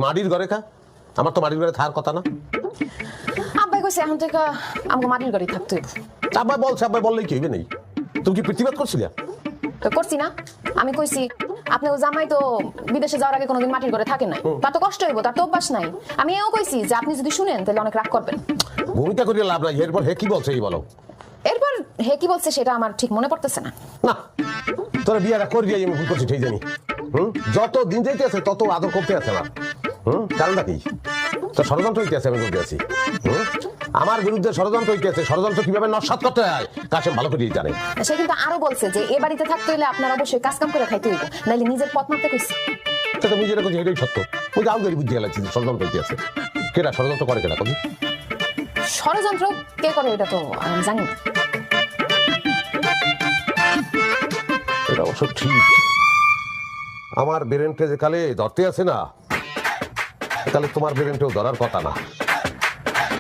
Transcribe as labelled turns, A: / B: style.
A: মাটির ঘরে খা আমার তো মাটির ঘরে থাকার কথা না
B: আব্বাই কইছে এখন থেকে আমাকে মাটির ঘরে থাকতে হইব
A: আব্বাই বলছে আব্বাই বললেই কি হইবে নেই তুমি কি প্রতিবাদ করছিলে
B: তো করছি না আমি কইছি আপনি ও জামাই তো বিদেশে যাওয়ার আগে কোনোদিন মাটির ঘরে থাকে নাই তার তো কষ্ট হইব তার তো অভ্যাস নাই আমি এও কইছি যে আপনি যদি শুনেন তাহলে অনেক রাগ করবেন
A: ভূমিকা করিয়ে লাভ নাই এরপর হে কি বলছে এই বলো
B: এরপর হে কি বলছে সেটা আমার ঠিক মনে পড়তেছে না
A: না তোরা বিয়েটা করবি আমি ভুল করছি ঠিক জানি যত দিন যাইতে আছে তত আদর করতে আছে আমার কারণটা কি তো ষড়যন্ত্র হইতে আছে আমি বলতে আছি আমার বিরুদ্ধে ষড়যন্ত্র হইতে আছে ষড়যন্ত্র কিভাবে নস্যাৎ করতে হয় কাশেম ভালো করেই জানে
B: সে কিন্তু আরো বলছে যে এ বাড়িতে থাকতে হইলে আপনার অবশ্যই কাজ কাম করে খাইতে হইব নাইলে নিজের পথ মারতে কইছি
A: সেটা বুঝে রেখেছি এটাই সত্য ওই যে আউগারি বুদ্ধি গেলাচ্ছি ষড়যন্ত্র হইতে আছে কেটা ষড়যন্ত্র করে কেনা কবি
B: ষড়যন্ত্র কে করে এটা তো আমি জানি না
A: এটা অবশ্য ঠিক আমার ব্রেনটা যে কালে ধরতে আছে না তাহলে তোমার ব্রেনটাও ধরার কথা না